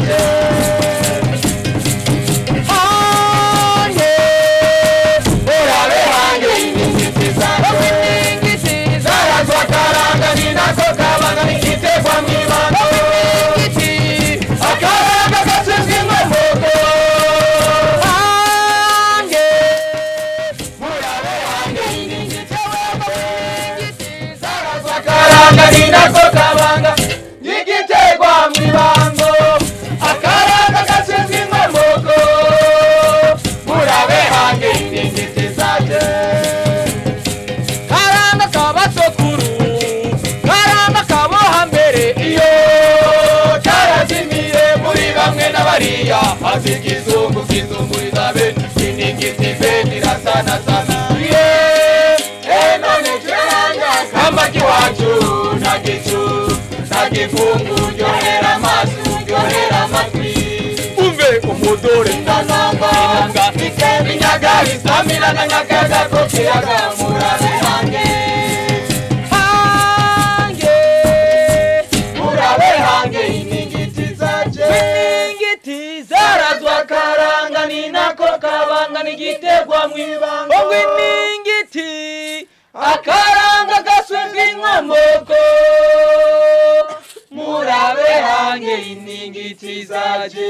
zaje urabe hange iningiti zaje zarazwa karanga ninako kabanga nigitegwa mwibanga akaranga gasizwe inkomoko hange urabe hange iningiti zarazwa karanga ninako kabanga nigitegwa mwibanga akaranga gasizwe inkomoko urabe hange iningiti zaje karanga kabasokuru karanga kaboha mbere iyo karazimiye muri bamwe n'abariya hasi kizungu kizunguriza bene iningiti bene irasana sana none kiranga kamba kiwacu nagicu nagifungu ryohera amaso ryohera amatwi umve umudore ndanamba inyaga isamira na nyakaga ko kiyaga murabe hange hange murabe hange iningiti zaje iningiti zarazwa karanga ninako kabanga nigitegwa mwibanga ngo iningiti akaranga gaswinga inkomoko murabe hange iningiti zaje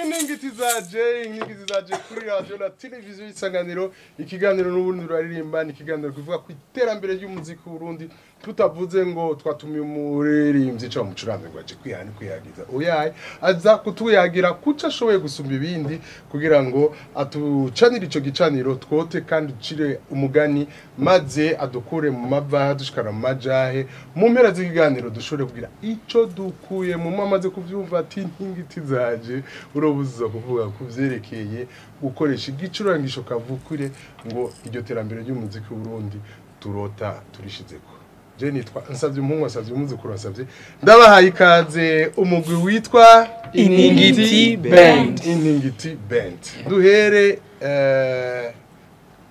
iningiti zaje kuri radio na televiziyo Isanganiro. Ikiganiro n'ubundi ruririmba, ni ikiganiro kivuga ku iterambere ry'umuziki w'Urundi, tutavuze ngo twatumiye umuririmbyi cyangwa umucuranzi ngo aje kwiyagiza oyaye aza kutuyagira kuca ashoboye gusumba ibindi kugira ngo atucanire ico gicaniro twote kandi ducire umugani maze adukure mu mava dushikara mu majahe mu mpera z'ikiganiro dushobore kugira ico dukuye mu mamaze kuvyumva ati intingiti zaje urobuza kuvuga kuvyerekeye gukoresha igicurangisho kavukure ngo iryo terambere ry'umuziki w'Urundi turota turishizeko. Je nitwa Nsavye Umuhungu asavye umuzukuru asavye ndabahaye ikaze umugwi witwa Iningiti Band. Iningiti Band. Duhere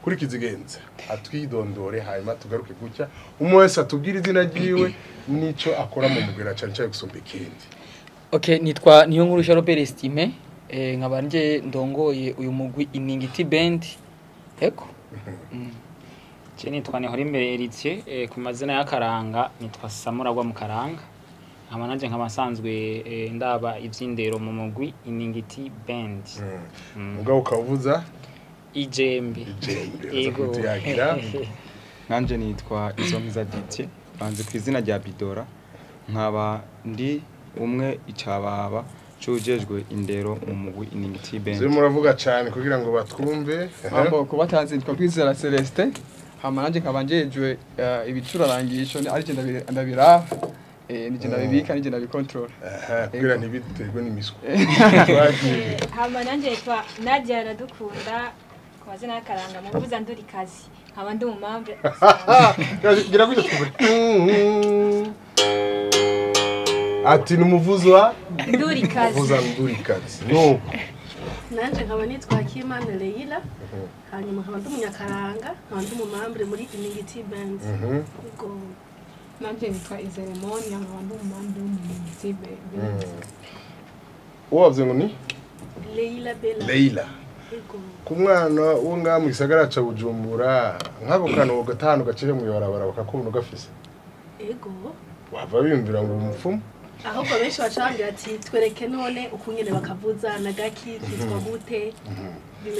kuri Kizigenza atwidondore hanyuma tugaruke gutya umwe wese atubwira izina ryiwe nico akora mu mugera cyane cyane gusumba ikindi. Okay, nitwa Niyonkuru Robert Estime, nkaba nje ndongoye uyu mugwi Iningiti Band. Eko. Je nitwa Nihorimbere Eritier, ku mazina y'akaranga nitwa Samuragwa mu Karanga. Nkaba nanje nk'abasanzwe ndaba ivyindero mu mugwi Iningiti Band. Mugabo ukavuza Ijembe. Yego. Nanje nitwa Izompiza Didier, banze ku izina rya Bidora. Nkaba ndi umwe icababa cujejwe indero mu mugwi Iningiti Band. Zwe muravuga cyane kugira ngo batwumve. Ambo kubatanze nitwa Kwizera Celestin. Hama nanje nkabangejwe ibicurarangisho ari je ndabira nije ndabibika nije ndabikontrol. Kugira ntibiterwe n'imiswa. Hama nanje nitwa Nadia Radukunda ku mazina y'akaranga mu buza nduri kazi. Nkaba ndi umumambe. Gira kujya twumva. Ati numuvuzwa nduri kazi. Vuza nduri kazi. No. Nanje nkaba nitwa Kimana Leila. Hanyuma nkaba ndi umunyakaranga, nkaba ndi umumambre muri Iningiti Band. Ubwo nanje nitwa Izeremoni, nkaba ndi umumambre mu Iningiti Band. Uwavuze ngo ni Leila Bella. Leila. Ku mwana wo nga mu gisagara ca Bujumbura nkako kano gatanu gaciye mu yorabara bakakubona gafise. Ego. Wava biyumvira ngo umupfumu. Ahubwo benshi bacambira ati twereke none ukunyene bakavuza na gaki kitwa gute.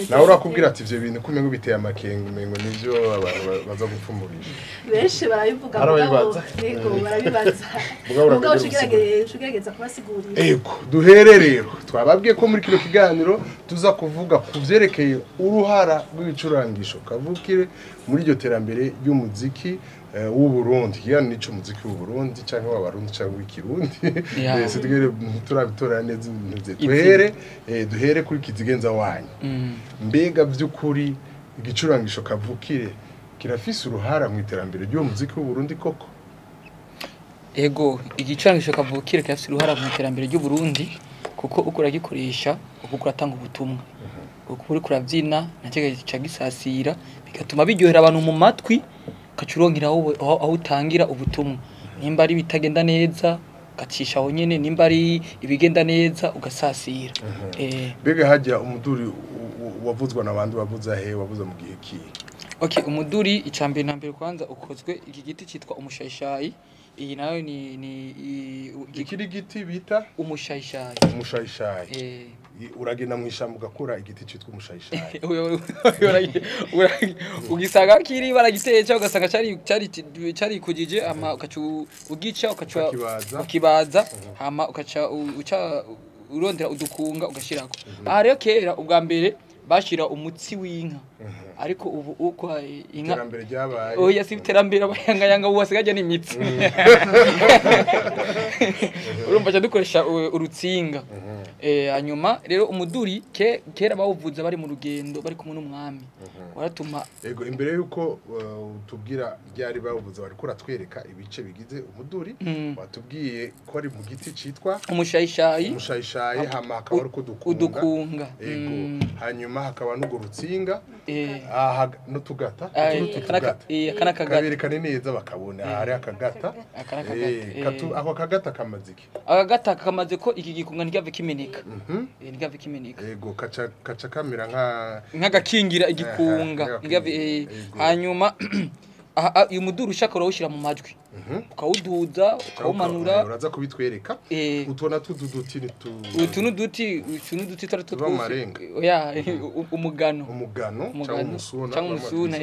Nawe urakubwira ati ivyo bintu kumengo biteye amakenga umengo nivyo abantu baza gupfumurisha. Benshi barabivuga mugabo ego barabibaza. Mugabo ugerageza kubasigurira. Ego duhere rero twababwiye ko muri kino kiganiro tuza kuvuga kuvyerekeye uruhara rw'ibicurangisho kavukire muri iryo terambere ry'umuziki w'u Burundi. Yani nico muziki w'u Burundi canke w'abarundi canke w'ikirundi. Tugere turabitora neza duhere duhere kuri Kizigenza wanyu. Mbega vy'ukuri igicurangisho kavukire kirafise uruhara mu iterambere ry'uwo muziki w'u Burundi koko? Ego, igicurangisho kavukire kirafise uruhara mu iterambere ry'u Burundi kuko uko uragikoresha uko uratanga ubutumwa. Uko uri kuravyina nacyo gisasira bigatuma biryohera abantu mu matwi kacuronkira aho utangira ubutumwa. Nimba ari bitagenda neza gacisha aho nyene nimba ari ibigenda neza ugasasira Bega hajya umuduri wavuzwa nabandi wavuza he wavuza mu gihe ki Okay, umuduri icambere na mbere kwanza ukozwe iki giti citwa umushayishayi. Iyi nayo ni ikiri giti bita umushayishayi. Umushayishayi. Uragenda mu ishamba ugakora igiti citwa umushayishayi. Ugisanga kiri baragiteye cyangwa ugasanga cari kujije ama ukacu ugica ukibaza hama ukaca uca urondera udukunga ugashirako. Aha rero kera ubwa mbere bashira umutsi w'inka ariko ubu uko inka terambere ryabaye oya si terambere abayanga ubu wasigaje n'imitsi urumva cyo dukoresha urutsinga hanyuma rero umuduri kera bawuvuza bari mu rugendo bari kumwe n'umwami waratuma yego imbere yuko tubwira ryari bawuvuza bari kuratwereka ibice bigize umuduri watubwiye ko ari mu giti citwa umushayishayi hama hakaba ari udukunga yego hanyuma hakaba n'ugo rutsinga n'utugata kaberekane neza bakabona hari akagata ako kagata kamaziki akagata kamaze ko iki gikunga ntigave kimeneka ntigave kimeneka yego kaca kamera nk'agakingira igikunga ntigave hanyuma uyu muduri ushaka urawushyira mu majwi ukawuduza ukawumanura uraza kubitwereka utona tududuti utu n'uduti twari oya umugano cyangwa umusuna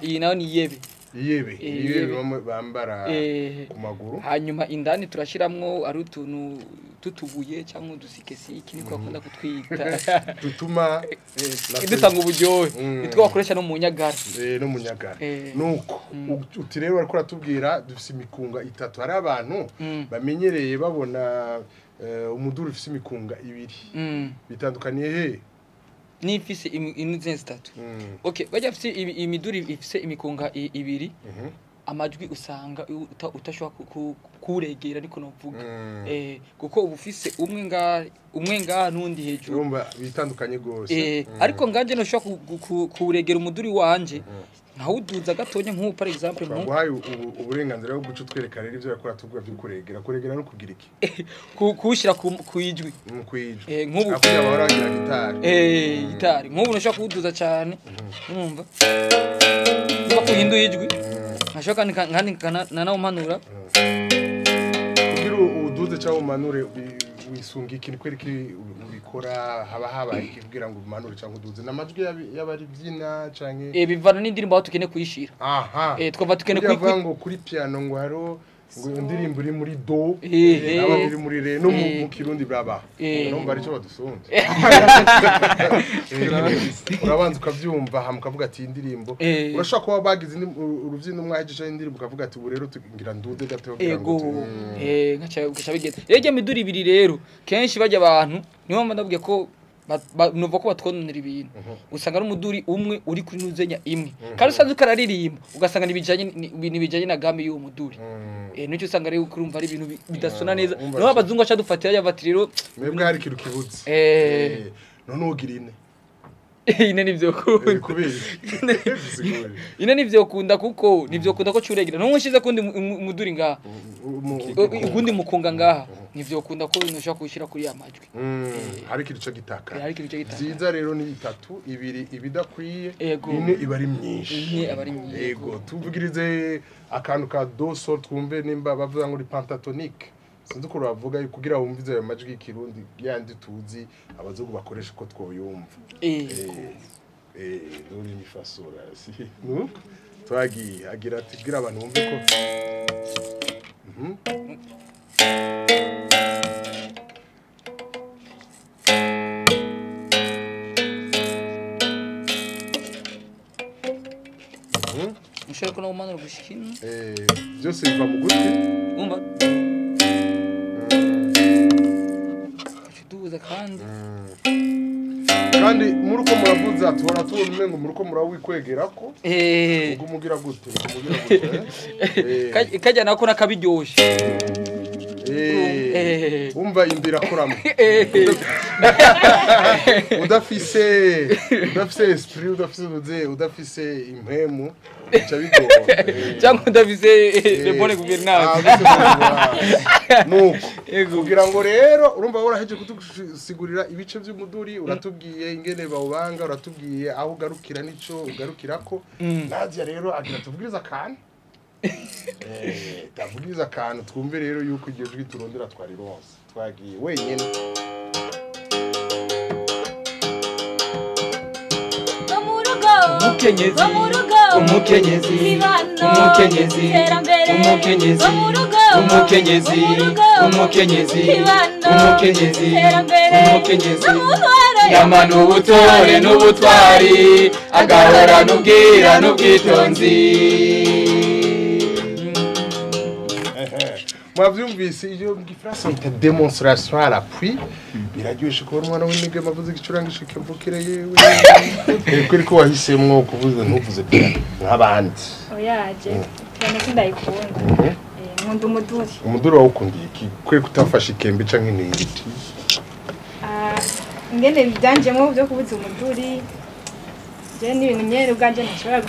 iyi nayo ni iyebe bambara ku maguru hanyuma indani turashiramwo ari utuntu tutubuye cyangwa udusikesiki niko bakunda kutwita dutuma dutanga uburyohe nitwo bakoresha no mu nyagara nuko uti rero bariko ratubwira dufise imikunga itatu hari abantu bamenyereye babona umuduri ufise imikunga ibiri bitandukaniye he nifise inuzenzi zitatu okay bajya afise imiduri ifise imikunga ibiri amajwi usanga utashobora kuregera ariko novuga kuko ubufise umwe nga nundi hejuru urumva bitandukanye gose ariko nganje no shobora kuregera umuduri wanje nkawuduza gatonya nk'ubu par exemple baguhaye uburenganzira bwo guca utwereka rero ivyo yakora tuvuga byo kuregera no kugira iki kuwushyira kwijwi nk'ubu akuya bahora bagira gitari nk'ubu nashobora kuwuduza cyane mwumva kuba kuhinduye ijwi nashobora kandi nanawumanura kugira uduze cyangwa umanure wisunga ikintu kwereka ubikora haba habaye ikibwira ngo umanure cyangwa uduze n'amajwi y'abari byina canke bivana n'indirimbo aho tukene kuyishira twava tukene kuvuga ngo kuri piano ngo haro ngo indirimbo iri muri do aba iri muri re no mu kirundi braba numva ari cyo badusonze urabanza ukavyumva hama ukavuga ati indirimbo urashaka kuba bagize uruvyino mwahejije indirimbo ukavuga ati ubu rero tugira ndude gato yego nkaca bigenda rege miduri ibiri rero kenshi bajya abantu niho ndabwiye ko nuva ko batwononera ibintu usanga ari umuduri umwe uri kuri nuzenya imwe kandi usanzwe ukararirimba ugasanga nibijanye na game y'uwo muduri nicyo usanga rero kurumva ari ibintu bidasona neza no abazungu acha dufatira yavati rero mwebwe hari kiru kibuze none ugira ine ine nivyo kunda ine nivyo kunda kuko nivyo kunda ko curegira no mushize kundi muduri ngaha kundi mukunga ngaha nivyo kunda ko unoshaka kushira kuri ya majwi hari kiru cyo gitaka ziza rero ni bitatu ibiri ibidakwiye ine ibari myinshi yego tuvugirize akantu ka do sol twumve nimba bavuga ngo ni pentatonique sinzi ko bavuga kugira wumvize ayo majwi y'ikirundi yandi tuzi abazungu bakoresha ko twoyumva nuri ni fasora si twagiye agira ati gira abantu bumve ko ushaka ko namanura gushikina byose biva mu gutwi umva duza kandi muri uko muravuza tubona tubona ngo muri uko murawikwegera ko ubwo mugira gute kajya nako nakabiryoshe umva indira kuramo udafise esprit udafise impemu bica bigora cyangwa udafise le bonne gouvernance nuko kugira ngo rero urumva waraheje kutusigurira ibice by'umuduri uratubwiye ingene bawubanga uratubwiye aho ugarukira nico ugarukirako Nadia rero agira tuvugiriza akantu tavugiriza akantu twumve rero yuko igihe jwi turondera twari bose twagiye wenyine umukenyezi umukenyezi umukenyezi umukenyezi umukenyezi umukenyezi umukenyezi umukenyezi yamana ubutore n'ubutwari agahora n'ubwira n'ubwitonzi. mwavyumvise iyo mu Gifaransa bita démonstration à l'appui biraryoshe kubona umwana w'inige mavuze igicurangisho kivukire yewe kweri ko wahisemwo kuvuza ntuvuze nk'abandi oyaje cyane sindayikunda nkunda umuduri wawukundiye iki kweri kutafasha ikembe canke n'igiti ngene byanjemo byo kubuza umuduri je ni ibintu nyene ubwanje ntashobora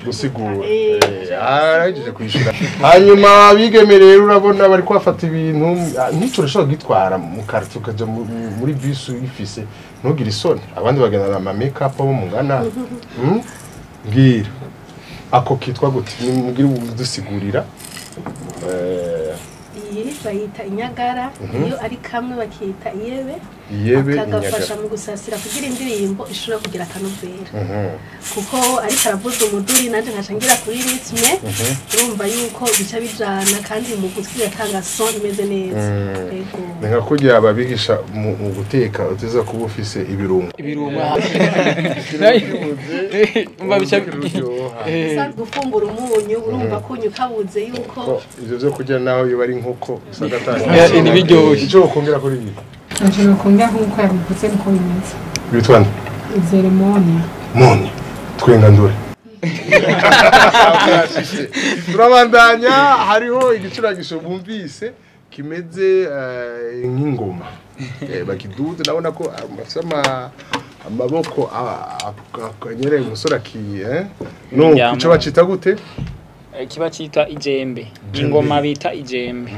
gusigura arageje kwishura hanyuma abigemerera urabona bari kwafata ibintu ntico urashobora gitwara mu quartier ukaja muri bus ifise ntugire isoni abandi bagenda na make-up bo mungana ngira ako kitwa gute nimugire udusigurira iyi bayita inyagara iyo ari kamwe bakita iyebe akagafasha mu gusasira kugira indirimbo ishobora kugira akanovera kuko ari karavuza umuduri nanje nkashangira kuri ritme urumva yuko bica bijana kandi mu gutwi yatanga son imeze neza yego nka kugira ababigisha mu guteka uteza kuba ufise ibirungo umva bica sanzwe ufungura umunyu urumva kunyu kabuze yuko ivyo byo kugira naho iyo bari nkoko sagatanga ni biryoshye ico ukongera kuri ibi Nashobora kongera nkuko yabivuze niko bimeze. bitwana Zeremonia. moni twenga ndure turabandanya hariho igicurangisho bumvise kimeze nk'ingoma bakiduze nabona ko amaboko akanyereye umusore akiye no kico bacita gute kiba cita ijembe ingoma bita ijembe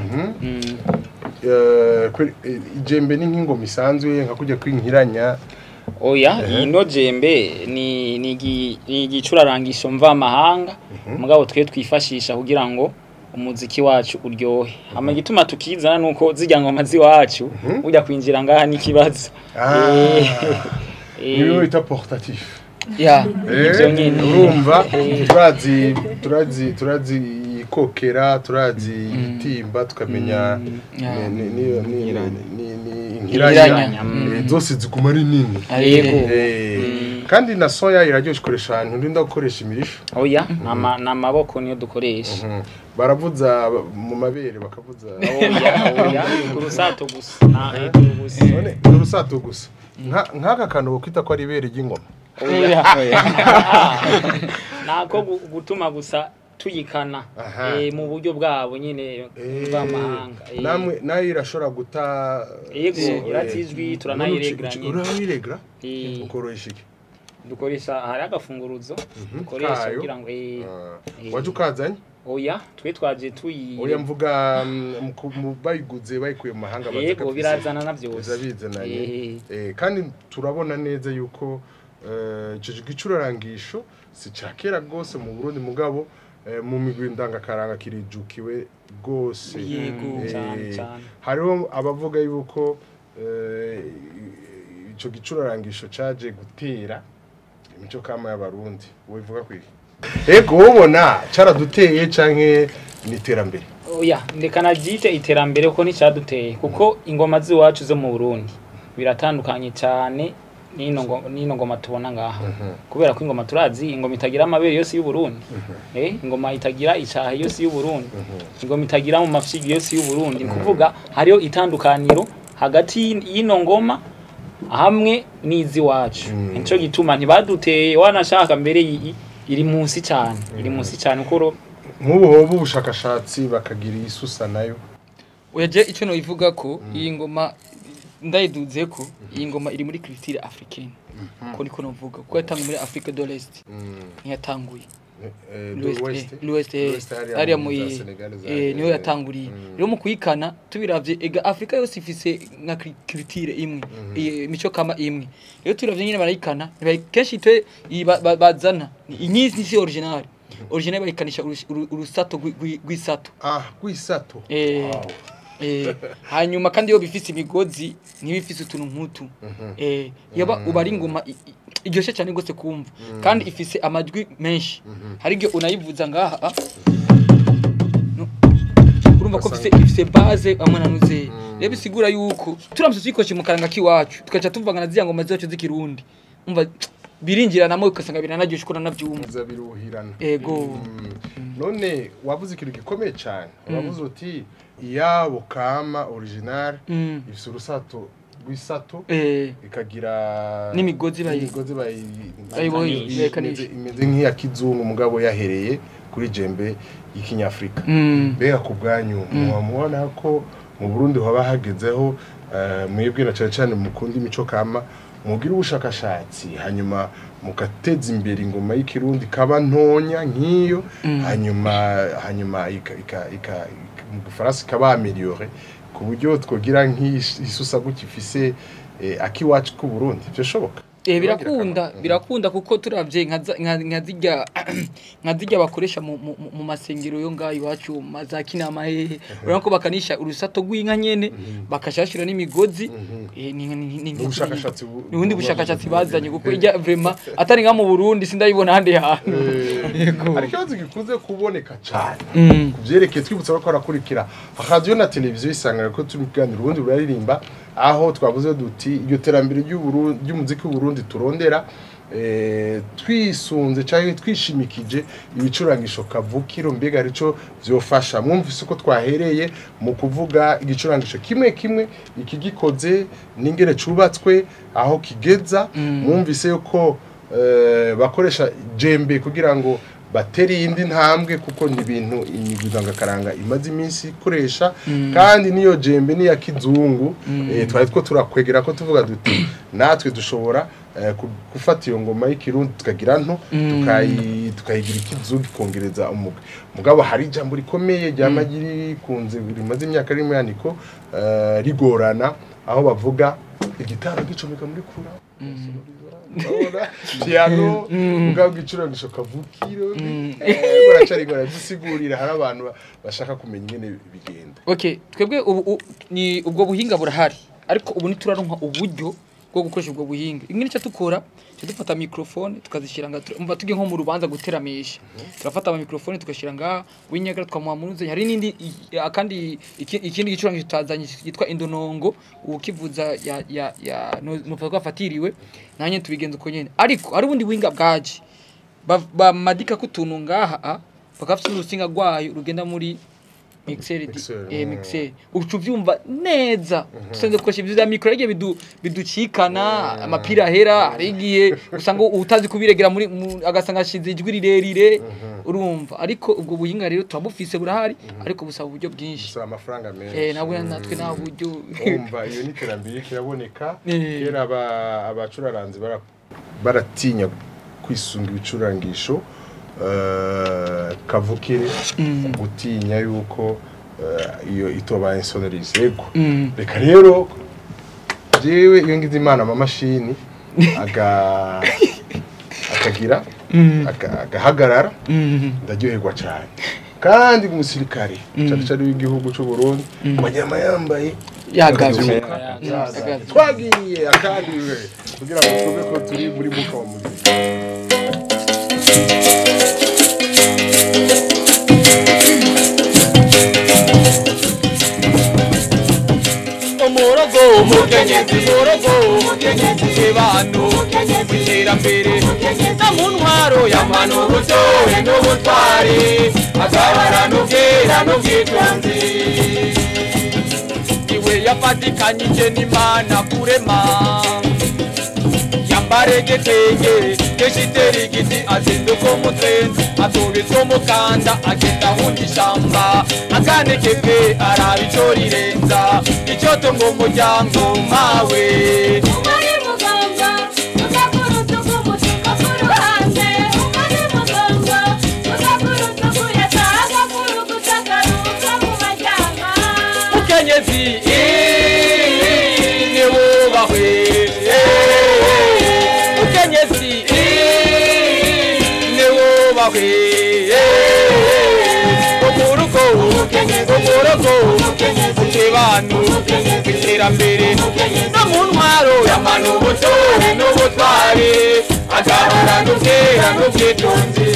ijembe ni nk'ingoma isanzwe nka kujya kwinkiranya oya ino jembe ni igicurarangisho mva mahanga mugabo twe twifashisha kugira ngo umuziki wacu uryohe hama gituma tukizana nuko zijya ngoma ziwacu ujya kwinjira ngaha n'ikibazo niyo bita portatif ivyo nyene urumva turazi ikokera turazi itimba tukamenya inkiranya zose ziguma ari nini kandi na soya iraryoshe koresha ahantu ndinda gukoresha imirisho oya n'amaboko niyo dukoresha baravuza mu mabere bakavuza oya ku rusato gusa none ku rusato gusa nk'aka kantu bukita ko ari ibere ry'ingoma nako gutuma gusa tuyikana mu buryo bwabo nyine b'amahanga namwe nayo irashobora guta yego iratizwi turanayiregranye urayiregra ukororesha iki dukoresha hari agafunguruzo dukoresha kugira ngo waje ukazanye oya twe twaje oya mvuga bayiguze bayikuye mu mahanga baza yego birazana navyose bizananye kandi turabona neza yuko ico gicurarangisho si cakera gose mu Burundi mugabo mu migwi ndangakaranga kirijukiwe gose hariho abavuga yuko ico gicurarangisho caje gutera imico kama y'abarundi wivuga kwiki ego ubona caraduteye canke n'iterambere oya ndekana jite iterambere kuko nicaduteye kuko ingoma ziwacu zo mu Burundi biratandukanye cyane nino ngoma tubona ngaha kubera ko ingoma turazi ingoma itagira amabere yose y'u Burundi ingoma itagira icaha yose y'u Burundi ingoma itagira mu mafyigi yose y'u Burundi kuvuga hariyo itandukaniro hagati y'ino ngoma hamwe n'izi wacu nico gituma ntibaduteye wanashaka mbere iri munsi cyane uko nk'ubu ubushakashatsi bakagira isusa nayo uyaje icyo no ivuga ko iyi ngoma ndayiduze ko iyi ngoma iri muri culture africaine ko niko novuga ko yatanguye muri Afrique de l'Est ntiyatanguye l'Ouest area mu niho yatanguriye rero mu kuyikana tubiravye ega Afrika yose ifise nka culture imwe imico kama imwe rero tubiravye nyine barayikana kenshi twe bazana inyisi si original bayikanisha urusato rw'isato rw'isato hanyuma kandi yo bifise imigozi ntibifise utuntu nk'utu yaba ubari ingoma iryoshe cyane gose kumva kandi ifise amajwi menshi hari igihe unayivuza ngaha urumva ko ifise base amananuze rero bisigura yuko turamutse twikoje mu karanga kiwacu tukaca tuvangana ziya ngoma zacu z'ikirundi umva birinjira namo ukasanga biranaryoshye ko nanavyumva biruhirana ego none wavuze ikintu gikomeye cyane wavuze uti iyabo kama original ifise urusato rw'isato ikagira n'imigozi imeze nk'iya kizungu mugabo yahereye kuri jembe y'ikinyafrika mbega ku bwanyu mwamubona ko mu Burundi haba hagezeho mwebwe na cyane mukunda imico kama mugira ubushakashatsi hanyuma mukateza imbere ingoma y'ikirundi kaba ntonya nk'iyo hanyuma mu Bufaransa ikaba ameliore ku buryo twogira nk'isusa gukifise akiwacu ku Burundi byo shoboka birakunda kuko turavye nkazijya bakoresha mu masengero yo ngayo iwacu mazaki namahe urabona ko bakanisha urusato rw'inka nyene bakashashira n'imigozi n'ubundi bushakashatsi bazanye kuko ijya vraiment atari nka mu Burundi sindayibona handi hantu ariko gikunze kuboneka cyane kuvyerekeye twibutsa ko arakurikira radio na televiziyo isangana ko tumiganira ubundi buraririmba aho twavuze duti iryo terambere ry'umuziki w'u Burundi turondera twisunze cyangwa twishimikije ibicurangisho kavukiro mbega arico vyofasha mwumvise ko twahereye mu kuvuga igicurangisho kimwe ikigikoze n'ingere cubatswe aho kigeza mwumvise yuko bakoresha jembe kugira ngo bateri indi ntambwe kuko ni ibintu imiguzanga karanga imaze iminsi ikoresha kandi niyo jembe ni ya kizungu twari two turakwegera ko tuvuga duti natwe dushobora gufata iyo ngoma y'ikirundi tukagira nto tukayigira ikizungu kongereza mugabo hari ijambo rikomeye ryamagiri kunze rimaze imyaka rimwe yaniko rigorana aho bavuga igitaro gicomeka muri kura piano mugabo gicurangisho kavukiro baracari gusigurira hari abantu bashaka kumenya ingene bigenda twebwe ni ubwo buhinga burahari ariko ubu nituraronka uburyo bwo gukoresha ubwo buhinga ingene cyo tukora cyo dufata microphone tukazishira umva tuge nko mu rubanza guteramisha turafata ama microphone tukashira nga winyagara twamuhamuruze hari nindi akandi ikindi gicurangisho tutazanye yitwa indonongo ukivuza ya no fatiriwe nanye tubigenza uko nyene ariko ari bundi buhinga bwaje bamadika kutuntu ngaha bakafite urusinga rwayo rugenda muri mixer ucu vyumva neza tusenze koresha ibyo micro yagiye biducikana amapira hera arigiye usanga utazi kubiregera muri agasanga shize ijwi rirerire urumva ariko ubwo buhinga rero twabufise burahari ariko busaba uburyo bwinshi busaba amafaranga menshi nabwo natwe nta buryo umva iyo ni terambere kiraboneka kera abacuraranzi baratinya kwisunga ibicurangisho kavukire gutinya yuko iyo itobaye sonorise yego reka rero jewe iyo ngize imana amamashini akagira agahagarara ndaryoherwa cyane kandi umusirikare cyane w'igihugu cy'u Burundi amanyama yambaye yagaje twagiye akandi kugira ngo tuve ko turi muri muka wa muzika umukenyezi kibano iterambere na mu ntwaro y'amano ubutore n'ubutwari azabara n'ubwira n'ubwitonzi iwe yafatikanyije n'Imana kurema maregetenge keshitera igiti azinduka umutwenzi atubitse umukanda agenda ahunda ishamba akanekebwe araba ico rirenza icyoto ngo umuryango mawe umari muganga ugakuruta kumutuka ku ruhande umari muganga ugakuruta kuyataga kurugutagaruka mu majyama mukenyezi ni wubahwe mukenyezi ni wubahwe umurugo ukibanu iterambere no mu ntwaro y'amano ubutore n'ubutware agahora n'ubwera n'ubwitonzi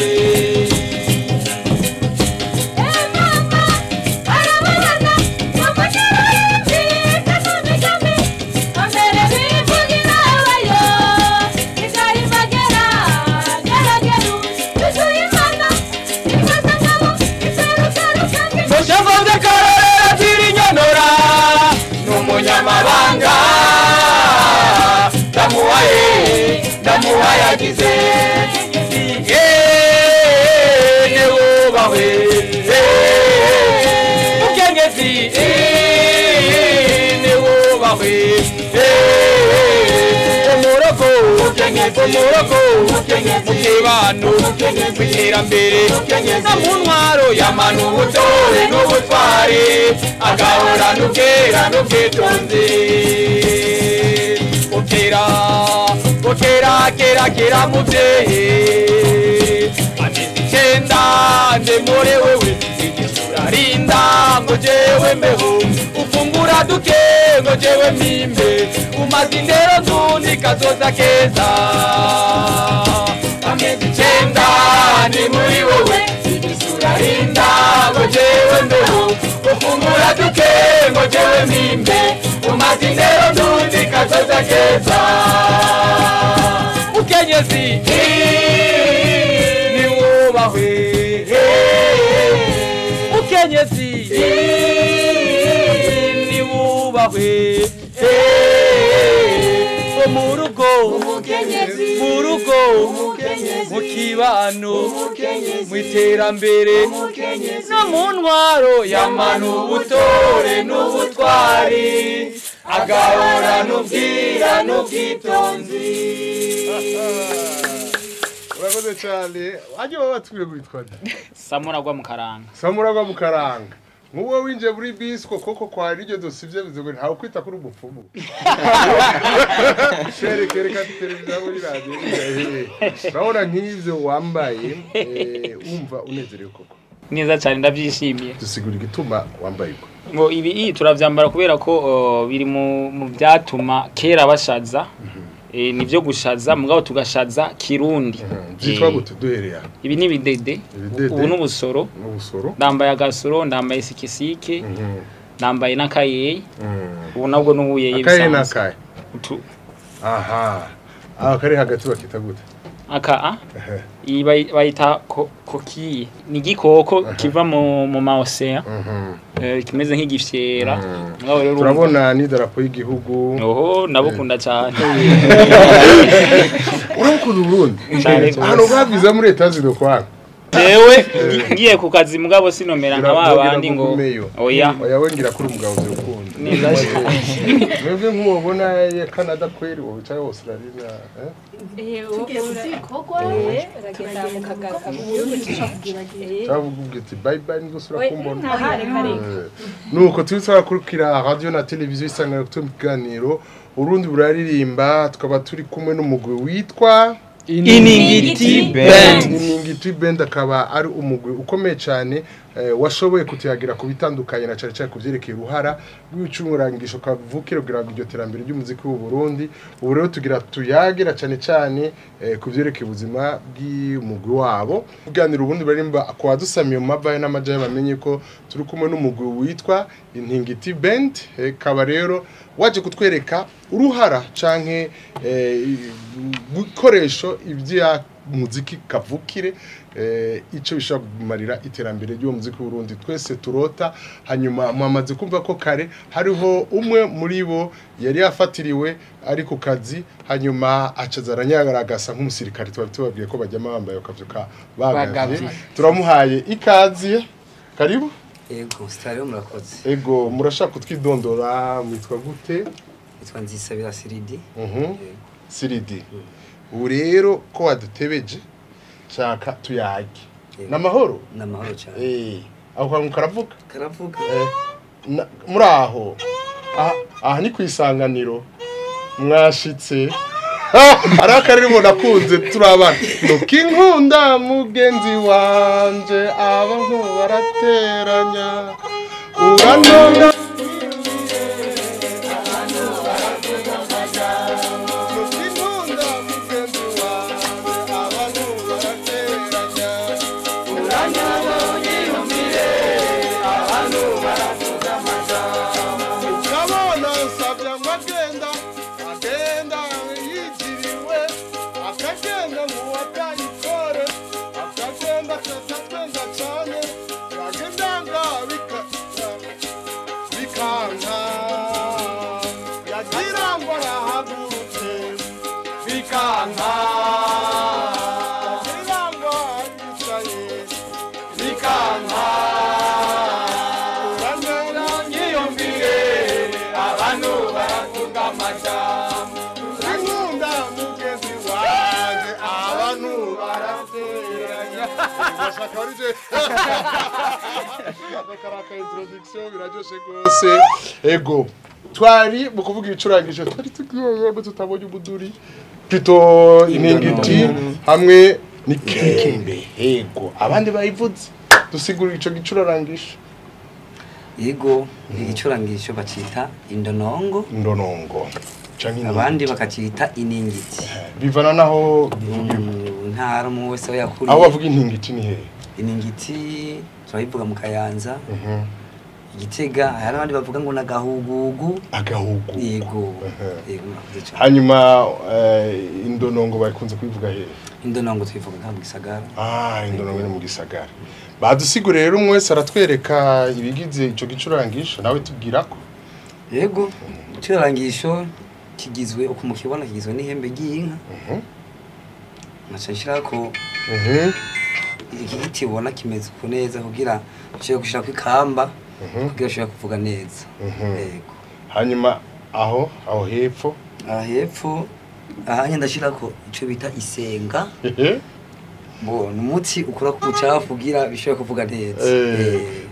Munyamabanga ndamuhaye agize ne wubahwe mukenyezi ne wubahwe umurogo mukibano mw'iterambere no mu ntwaro y'amano ubutore n'ubutware agahora n'ubwera n'ubwitonzi kera muvyeyi amezi 9 ndemure wewe igisura rinda ngo jewe mbeho ufungura duke ngo jewe mimbe umaze indero nzundi kazoza keza amezi 9 ndi muri wewe igisura rinda ngo jewe mbeho ufungura duke ngo jewe mimbe umaze indero nzundi kazoza keza mukenyezi ni wubahwe mukenyezi ni wubahwe mu rugo mu kibano mu iterambere no mu ntwaro y'amano ubutore n'ubutwari agahora n'ubwira n'ubwitonzi urakoze cyane wajye baba batubwiye kwitwa Samuragwa mu karanga Samuragwa mu karanga nk'uwo winjiye muri bisco koko kwa iryo dosivye bizogo ntawe kwita kuri umupfumu kereka televiziyo muri radio urabona nk'ivyo wambaye umva unezerewe koko neza cyane ndabyishimiye dusigura igituma wambaye ko ngo ibi turavyambara kubera ko biri mu byatuma kera bashaza nivyo gushaza mugabo tugashaza kirundi byitwa gute duhereye ibi ni bidede ubu n'ubusoro ndambaye agasoro ndambaye sikisike ndambaye n'akaye ubu nabwo n'ubuyeye bisanzwe akaye n'akaye aha kari hagati bakita gute aka bayita koki ni igikoko kiva mu maosea kimeze nk'igifyera turabona n'idarapo y'igihugu oho nabukunda cyane urukunda Burundi hano bwabiza muri etazi do kwa jewe ngiye ku kazi mugabo sinomera nka babandi ngo oya wengira kuri umugabo zirukunda neza mwebwe nk'ubona ya Canada kweri wowe cyangwa Australia tugiye kuzikorwa ragenda mu kagaka mu gihugu cy'Uburundi cyavuga ati bye bye ngusura kumbona nuko tubitsara kurikira radio na televiziyo Isanganiro tumiganiro Urundi buraririmba tukaba turi kumwe n'umugwi witwa Iningiti Band. Iningiti Band akaba ari umugwi ukomeye cyane washoboye kutiyagira ku bitandukanye na cyane cyane kuvyerekeye uruhara rw'icumurangisho kavukire kugira ngo iryo terambere ry'umuziki w'u Burundi ubu rero tugira tuyagira cyane cyane kuvyerekeye ubuzima bw'umugwi wabo kuganira ubundi barimba kwa dusamiye mu mabaye n'amajaye bamenye ko turi kumwe n'umugwi witwa Iningiti Band kaba rero waje kutwereka uruhara canke gukoresho muziki kavukire ico bishobora kumarira iterambere ry'uwo muziki w'Urundi twese turota. Hanyuma mwamaze kumva ko kare hariho umwe muri bo yari yafatiriwe ari ku kazi, hanyuma acaza aranyagaragasa nk'umusirikare tubabwiye ko bajyama bambaye okavyuka bagavye. Turamuhaye ikazi, karibu. Ego, sitariyo murakoze. Ego, murashaka kutwidondora, mwitwa gute? Mwitwa Nzisabira Siridi. Siridi. Ubu rero ko wadutebeje shaka tuyage. Namahoro? Namahoro cyane. Aho kwa mukaravuga? Karavuga. Muri aho. Aha ni kwisanganiro. Mwashitse. Arakarimo nakunze turabana. Nukinkunda mugenzi wanje abantu barateranya. Uranonga Ego twari mu kuvuga ibicurangisho twari tugiye tutabonye umuduri pito iningiti hamwe n'ikembe. Ego abandi bayivuze dusigura ico gicurangisho. Yego igicurangisho bacita indonongo. Indonongo abandi bakacita iningiti. Bivana naho ntara mu wese yakuriye. Aho bavuga iningiti ni he? Iningiti turayivuga mu Kayanza. Igitega hari abandi bavuga ngo nagahugugu. Agahugu. Yego. Hanyuma indonongo bakunze kubivuga he? Indonongo twivuga mu Gisagara. Indonongo ni mu Gisagara. Badusigure rero umwe wese aratwereka ibigize ico gicurangisho nawe tubwirako. Yego. Icurangisho kigizwe uko mukibona kigizwe n'ihembe ry'inka. Nashashirako iki giti ubona kimeze ku neza kugira cyo gushaka ikamba kugira cyo kuvuga neza. Yego. Hanyuma aho hepfo ahanye ndashirako ico bita isenga. Bo numutsi ukora ku bucafu kugira bishobora kuvuga neza.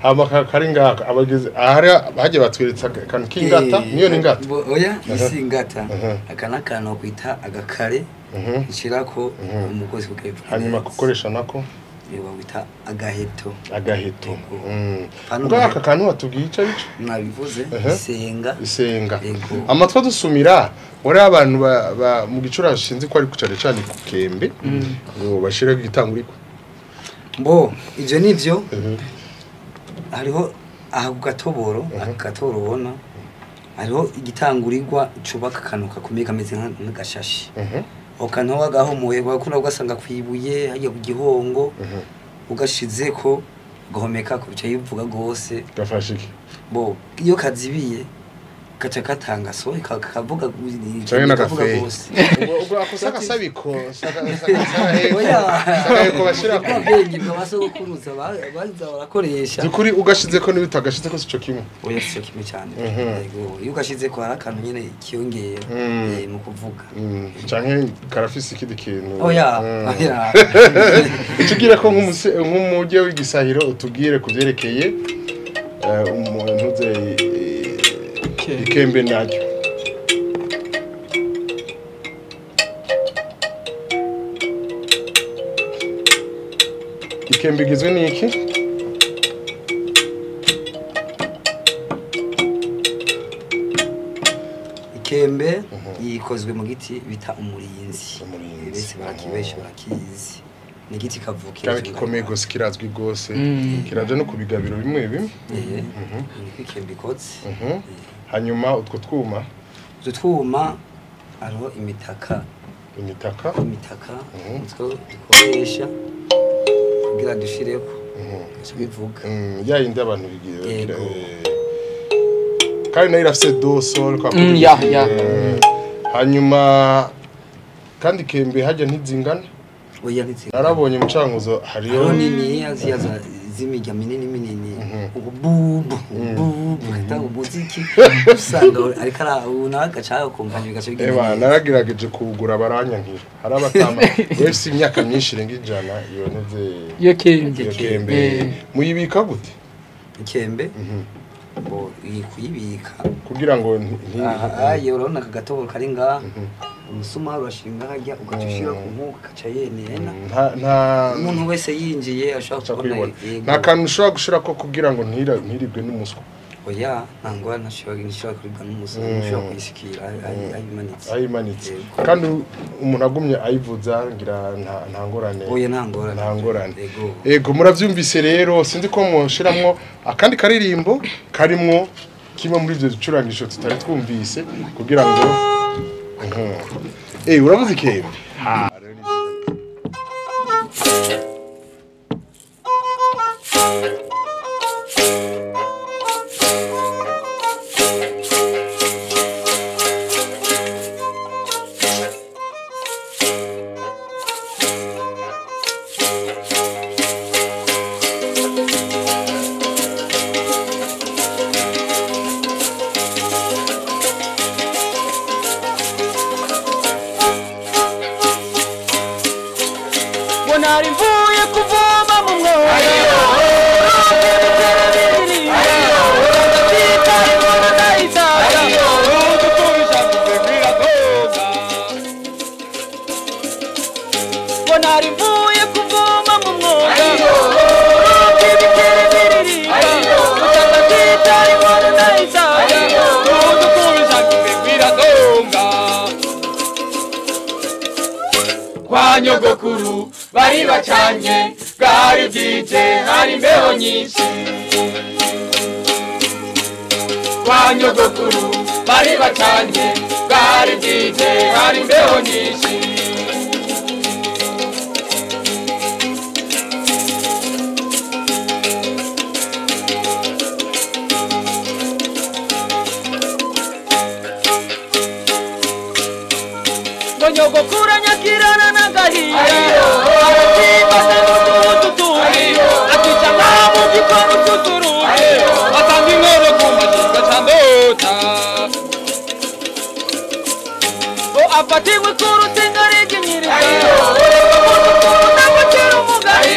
Hama kari ngaka abageze ahari baje batwiretsa kan kingata niyo ningata. Oya isingata akana kana kwita agakare ishirako umugozi kugepfa. Hanyuma gukoresha nako niba wita agaheto. Ngaka kantu watubwiye ico bico nabivuze isenga. Amatwa dusumira ore abantu mu gicura shinzi ko ari kucare cyane ku kembe ngo bashira gitanguriko. Mbo ivyo nivyo hariho aha gatoboro akatoro ubona hariho igitangurirwa cubaka kanuka kumeka kameze nk'agashashi. Okantu wagaho muwe bakuna ugasanga kwibuye hagiye ku gihongo ugashizeko gahomeka ko bica yivuga gose gafashike. Bo iyo kazibiye kaca katanga so kavuga gose ubwo akusaka sabiko saka ko bashira ko bengi bwo basokuruza baza barakoresha zukuri ugashizeko n'ibitagashizeko sico kimwe. Oya sico kimwe cyane. Yego iyo ugashizeko harakantu nyene kiyongera mu kuvuga canke karafisi ikindi kintu. Oya tugira ko nk'umujye w'igisahiro utubwire kuvyerekeye umuntu ze ikembe naryo. Ikembe gizwe n'iki? Ikembe yikozwe mu giti bita umurinzi. Bese barakizi. Ni giti kavukira. Kandi gikomeye gose kirazwi gose. Kiraje no kubigabiro bimwe bimwe. Ni ikembe kotse. Hanyuma utwo twuma ariho imitaka imitaka nitwo dukoresha kugira dushireko bivuga ya yindi abantu bigira kandi nayo irafise do sol kwa hanyuma kandi kembe hajya ntizingana oya ntizingana narabonye mucankuzo hariyo nini yaziyaza zimijya minini ububu ta ubuziki usanga ariko unaga cyangwa kompanye gasogira naragirageje kugura baranyankira hari abatama wese imyaka myinshi irenga ijana yoneze iyo kembe muyibika gute ikembe bo kuyibika kugira ngo ayo urabona kagatoboro kari ngaha umusuma urashinga hajya ugacushira ku nkuka kaca yenena nta umuntu wese yinjiye ashaka kubona nta kantu ushobora gushira ko kugira ngo ntiribwe n'umuswa oya nangwa nashobora kuribwa n'umuswa ushobora kuyishikira ayimanitse kandi umuntu agumye ayivuza ngira nta ngorane oya nta ngorane ego muravyumvise rero sinzi ko mushiramwo akandi karirimbo karimwo kimwe muri ivyo bicurangisho tutari twumvise kugira ngo uravuze ikembe nyogokuru bari bacanye bwari bwije hari imbeho nyinshi kwa nyogokuru bari bacanye bwari bwije hari imbeho nyinshi nyogokuru nyakirana n'agahinda aratimbaza n'utututu akica nkaho gikora ututuru atanga inkoro ku mashinga candota o afatiwe ku rutinga rw'inyiriza n'agaciro umugari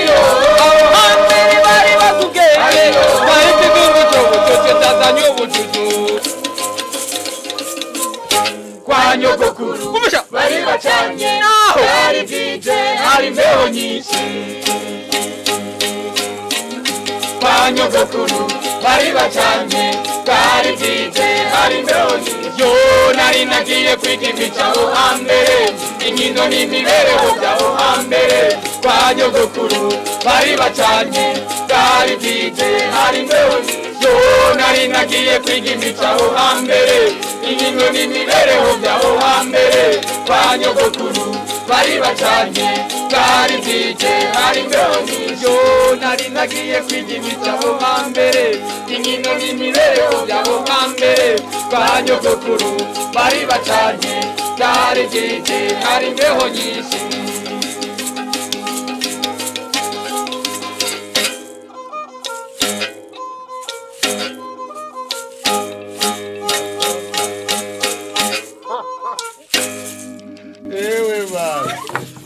aho hambere bari batubwenge bahise igihugu cyose cyazanye ubujuju kwa nyogokuru bari bacanye bari bwije hari imbeho nyinshi kwa nyogokuru bari bacanye bari bwije hari imbeho nyinshi yo nari nagiye kwiga imicaho hambere inkino n'imibereho by'aho hambere kwa nyogokuru bari bacanye bari bwije hari imbeho nyinshi yo nari nagiye kwiga imicaho hambere inkino n'imibereho by'aho hambere kwa nyogokuru bari bacanye bari bwije hari imbeho nyinshi yo nari nagiye kwiga imicaho hambere inkino n'imibereho by'aho hambere kwa nyogokuru bari bacanye bari bwije hari imbeho nyinshi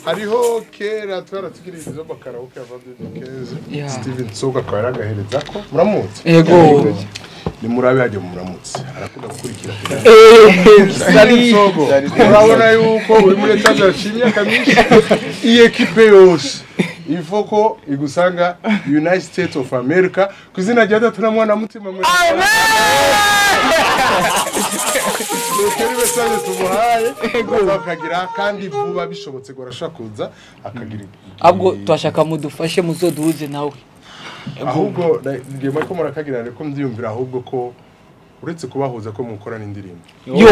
hariho kera twaratukiriza izo bakaraoke ava 2015 Steven Soga kwa yaragahereza ko muramutse yego ni murabe yaje muramutse arakunda gukurikira Steven Soga urabona yuko uri muri Tanzania chimya kamishi iyi equipe yose ifoko igusanga United States of America kuzina rya tunamwana mutima mwe Kuri besale tumuhaye bakagira kandi vuba bishobotse gorashakuza akagira abwo twashaka mudufashe muzoduze nawe ahubwo ngiye ko murakagira reko mbyumvira ahubwo ko uretse kubahuza ko mukora n'indirimbo yo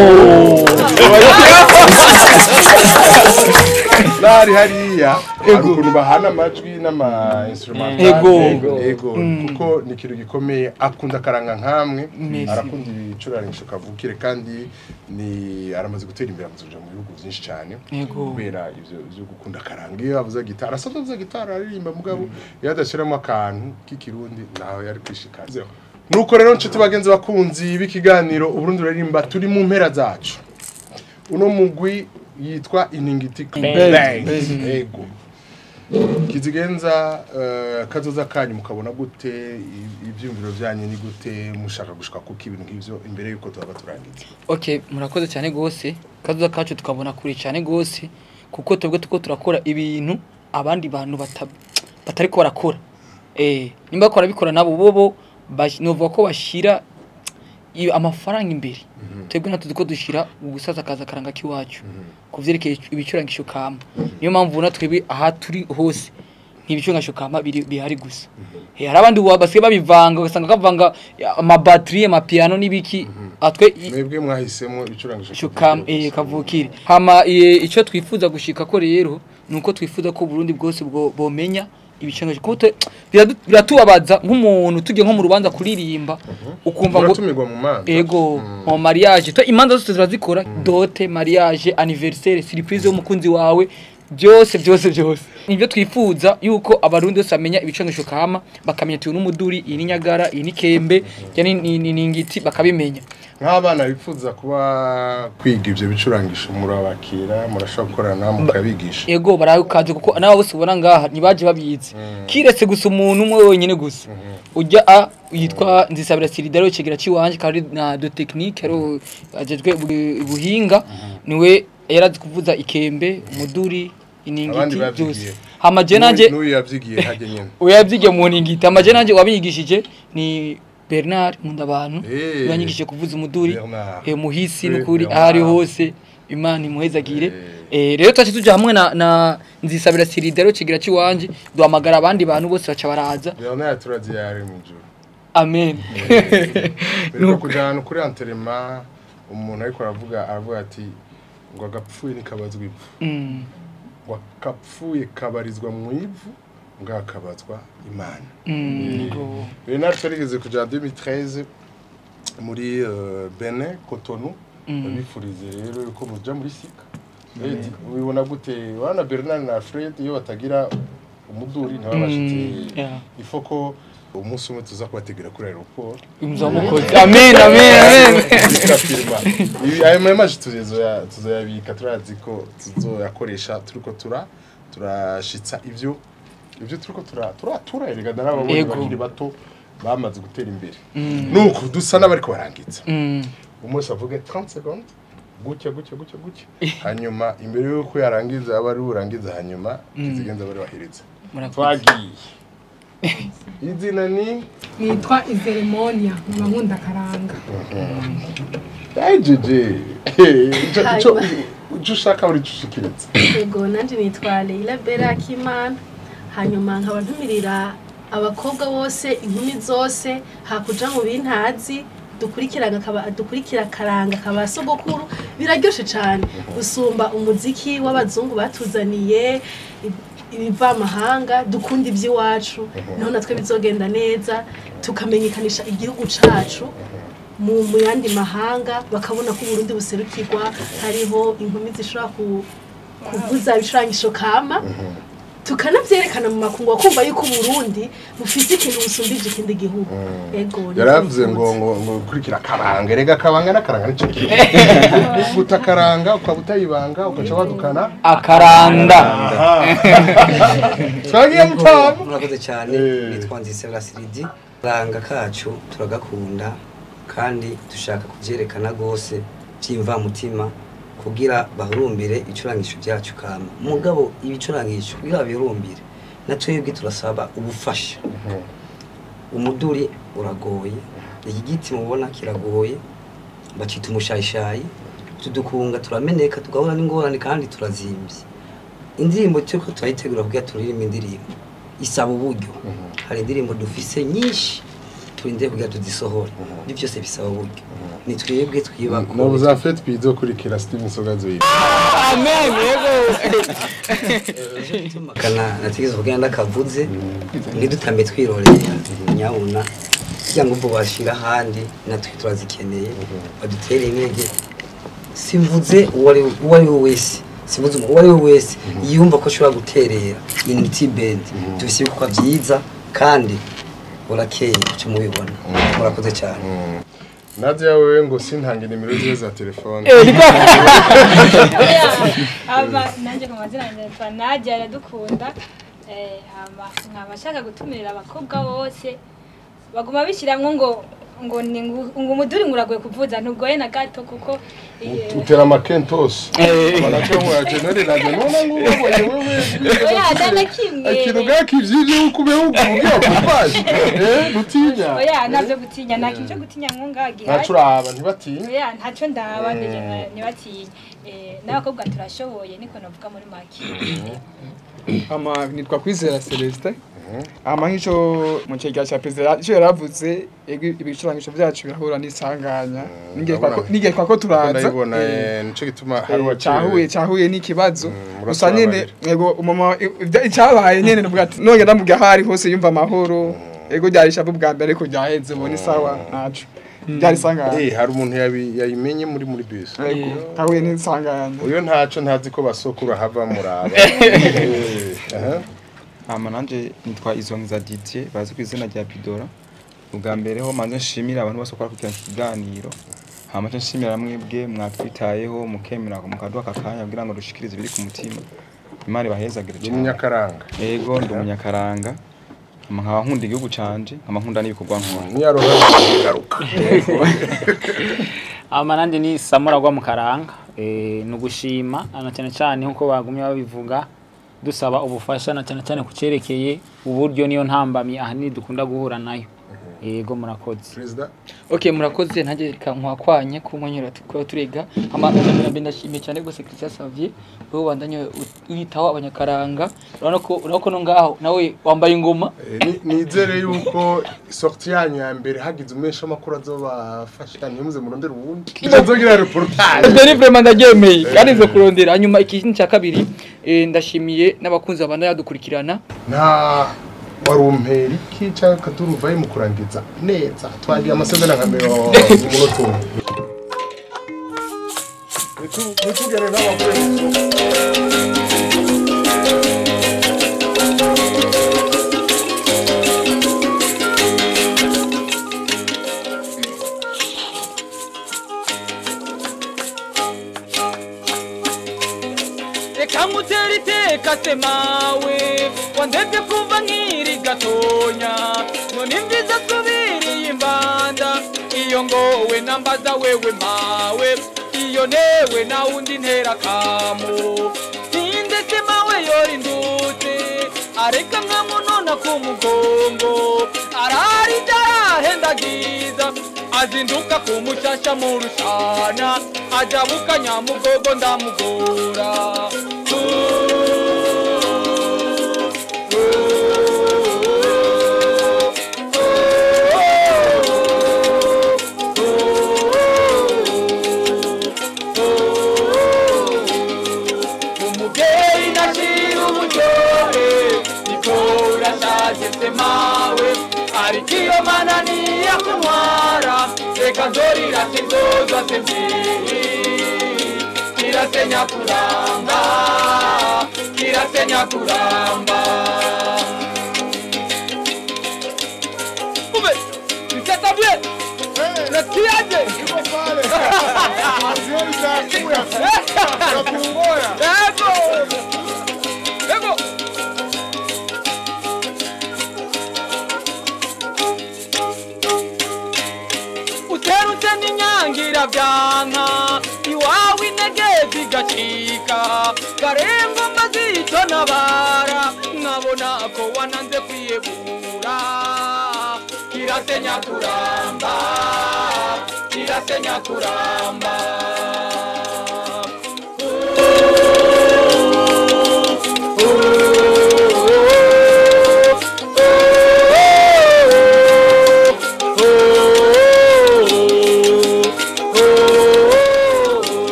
bari hariya hari ukuntu bahana amajwi n'ama instrumental ego kuko ni ikintu gikomeye akunda karanga nkamwe arakunda ibicurangisho kavukire kandi ni aramaze gutera imbere amazuja mu bihugu byinshi cyane kubera ivyo byo gukunda karanga iyo avuza gitara asavuza gitara aririmba mugabo yadashiramo akantu k'ikirundi naho yari kwishikaza nuko rero nshuti bagenzi bakunzi b'ikiganiro Uburundi ruririmba turi mu mpera zacu uno mugwi yitwa Iningiti Band ego kizigenza kazoza kanyu mukabona gute ivyumviro byanyu ni gute mushaka gushika kuko ibintu nk'ivyo imbere yuko tuba turangiza okay murakoze cyane gose kazoza kacu tukabona kuri cyane gose kuko twebwe tuko turakora ibintu abandi bantu batariko barakora nimba bakora bikora nabo bobo novuga ko bashira amafaranga imbere twebwe natwe ko dushira ugusaza kaza karanga kiwacu kuvyerekeye ibicurangisho kama niyo mpamvu natwe aha turi hose ntibicurangisho kama bihari gusa hari abandi basiye babivanga ugasanga kavanga ama batterie ama piano nibiki atwe mwebwe mwahisemo ibicurangisho kama kavukire hama ico twifuza gushika ko rero nuko twifuza ko Burundi bwose bomenya ibicangaje kuko biratubabaza nk'umuntu tujye nko mu rubanza kuririmba ukumva ngo tumirwa mu manza ego mu mariage to imanza zose zirazikora dote mariage anniversaire surprise y'umukunzi wawe byose nibyo twifuza yuko abarundi bose amenya ibicangaje kama bakamenya tu n'umuduri ininyagara inikembe yani ningiti bakabimenya nk'abana bifuza kuba kwiga ivyo bicurangisho murabakira murashaka gukorana mukabigisha ego barakaje kuko nabo bose ubona ngaha nibaje babizi kiretse gusa umuntu umwe wenyine gusa ujya yitwa Nzisabira Siridaro cegera ciwanje kandi na de technique aro ajejwe ubuhinga niwe yarazi kuvuza ikembe umuduri iningiti byose hamaje nanje n'uyu yavyigiye haje nyene uyavyigiye mu ningiti hamaje nanje wabigishije ni Bernard Mundabantu yanyigishije kuvuza umuduri muhisi n'ukuri ahari hose Imana imuhezagire rero twaje tuja hamwe na Nzisabira Siridaro cegera ciwanje duhamagara abandi bantu bose baca baraza Bernard turazi yari mu juru amen nuko kujana kuri enterrement umuntu ariko aravuga ati ngo agapfuye nikabazwa ivu ngo kapfuye kabarizwa mu ivu ngakabazwa Imana Bernard twarigeze kuja 2013 muri Benin Cotonou bifurize rero yuko muja muri sika ubibona gute wana Bernard na Fred iyo batagira umuduri ntabashitse ifoko umunsi umwe tuza kubategera kuri aeroport muzamukoze amen ayo memaje tuzoyabika turazi ko tuzoyakoresha turiko turashitsa ivyo turiko turatura erega n'ababonye bakiri bato bamaze gutera imbere nuko dusa n'abariko barangiza umunsi avuge 30 secondes gutya hanyuma imbere yuko yarangiza abari urangiza hanyuma kizigenza bari bahiriza twagiye izina nitwa Izeremonia nkunda karanga jeje ushaka uri cushikiritse yego nanje nitwa Leila Berakimana hanyuma nkaba ntumirira abakobwa bose inkumi zose hakuja mu bintazi dukurikira karanga kabasogokuru biraryoshe cyane gusumba umuziki w'abazungu batuzaniye ibiva mahanga dukunda iby'iwacu naho natwe bizogenda neza tukamenyekanisha igihugu cacu mu yandi mahanga bakabona ko Burundi buserukirwa hariho inkumi zishobora kuvuza ibicurangisho kama tukanavyerekana mu makungu kumva yuko Burundi bufite ikintu busumbije ikindi gihugu ego yaravuze ngo kurikira karanga rega kabanga n'akaranga nico kintu ufuta karanga ukabutayibanga ugaca wadukana akaranda twagiye mutamu murakoze cyane nitwa Nzisabira Siridi karanga kacu turagakunda kandi dushaka kuvyerekana gose byimva mutima kugira bahurumbire icurangisho byacu kama mugabo ibicurangisho kugira bihurumbire natwebwe turasaba ubufasha umuduri uragoye igiti mubona kiragoye bacita umushayishayi tudukunga turameneka tugahura n'ingorane kandi turazimbye indirimbo cyuko twayitegura kugira turirimba indirimbo isaba uburyo hari indirimbo dufise nyinshi turinde kugira tuzisohore ni byose bisaba uburyo ni twebwe twibako no za fête bizokurikira Steven Sogazo yi amen yego kana natigeze kugenda kavuze ntidutambe twirorera nyabuna kugira ngo bashira handi natwe turazikeneye badutere intege simvuze uwo ari wese simvuze uwo ari wese yumva ko ashobora guterera Unity Band tubisibe ko byiza kandi urakeye cyo mubibona murakoze cyane Nadia wewe ngo sintange nimero ziwe za telefone aba nanje ko mazina yanjye Nadia aradukunda nkabashaka gutumirira abakobwa bose baguma bishiramwe ngo umuduri nguragoye kuvuza ntugoye na gato kuko utera makentos banacho wa general radio nona ngo wewe oya dana kimwe akiruga kivyije ukubeho uvuga kufaje gutinya oya navyo gutinya nakinje gutinya nkunga gihaye nacuraba ntibatinya oya ntaco ndaba ndije ntibatinya n'abakobwa turashoboye niko navuga muri maki ama nitwa Kwizera Celestin ama nk'ico mu cyegeranyo cya perezida cyo yaravuze ibicurangisho byacu birahura n'isanganya nige kwa turaza ndabona nico gituma hari cyahuye n'ikibazo gusa nyene yego umama icyabaye nyene nuvuga ati none ndamuga hari hose yumva amahoro yego byarisha bwa mbere ko byaheze bone sawa naco byari sanganya hari umuntu yayimenye muri bus yego cyahuye n'isanganya uyo ntaco ntazi ko basokura hava muraba nanje nitwa Izongiza Didier bazi ku izina rya Bidora ubwa mbere ho manze nshimira abantu bose kwa kugira ikiganiro hamaze nshimira mwebwe mwatwitayeho mukemera mukaduha kakanya kugira ngo dushikirize biri ku mutima Imana bahezagire cyane umunyakaranga yego ndi umunyakaranga nkaba nkunda igihugu canje nkaba nkunda n'ibikorwa nkora niyaroha garuka amanande ni Samura gwa mukaranga nugushima cyane cyane nkuko bagumye babivuga dusaba ubufasha na cyane kucerekeye uburyo niyo ntambamye ahanini dukunda guhura nayo yego murakoze president okay murakoze ntaje kankwanye kumonyera tukaba turega amana ndashimiye cyane gose Christian Xavier wowe wandanye uyitaho abanyakaranga urako no ngaho nawe wambaye ingoma nizere yuko sortie yanyu ya mbere hagize umesha makuru azobafasha nimuze murondera ubundi izogira reportage ndari vraiment ndagemeye kandi zo kurondera hanyuma ikintu cya kabiri ndashimiye n'abakunzi abana yadukurikirana na warumperi kica katuruvaye mu kurangiza neza twagiye amasezerano nka 10 munota nitugere n'abakuru Kamuterite kasemawe wandete kuva nkiri gatonya none mbiza subiri imbanda iyo ngowe nambaza wewe mawe iyo newe na undi ntera kamo sinde semawe yori ndute areka nkamunona ku mugongo arari darahendagiza azinduka kumushasha mu rushana ajabuka nyamugogo ndamugora umugeri nashira umujore nikora shageze mawe ariko iyo manani yakumwara reka nzorira sinzozwa sembi kirasenya kuramba ube c'est bien nasikiaje ego uterutse n'inyangira byanka iwawe intege zigacika karengo mazito nabara nkabona ko wananze kwiyebura kirasenya kuramba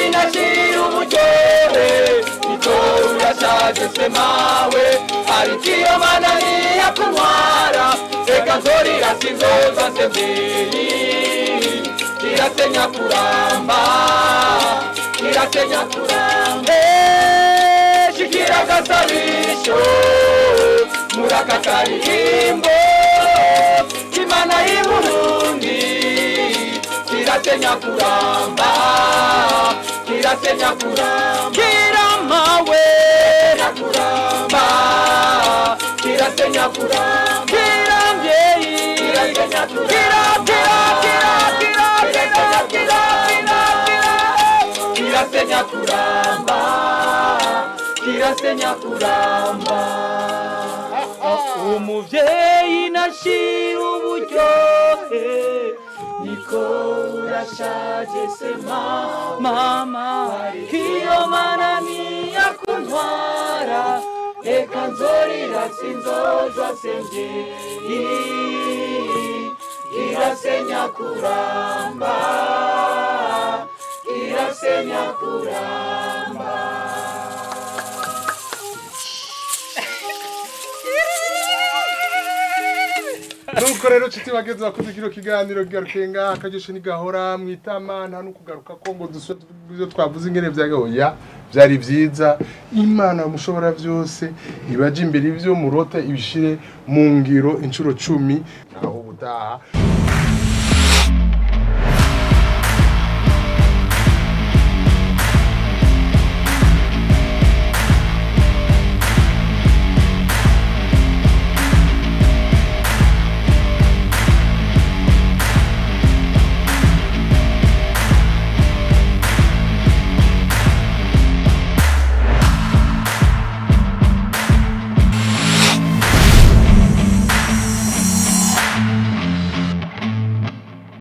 inashira uburyohe itora urashaje se mawe ariko iyo mana niyakuntwara reka nzorira sinzoza se mbyeyi kirasenya kuramba kirasenya kuramba shikira gasabisho muraka karirimbo imana y'Uburundi kirasenya kuramba kirasenya kuramba kiramawe kuramba kirasenya kuramba kirambyeyi kirasenya kuramba kirasenya kuramba kirasenya kuramba umuvyeyi nashira uburyohe niko urashaje se mama iyo mana niyakuntwara reka nzorira sinzoza se mbyeyi kirasenya kuramba kirasenya kuramba nuko rero nshuti bagenzi bakoze kino kiganiro garukenga akajesho ni gahora mwitama nta nukugaruka ko ngo dusubire twavuze ingene byagahoya byari byiza imana mushobora byose ibaje imbere ivyo murota ibishire mu ngiro incuro 10 naho ubutaha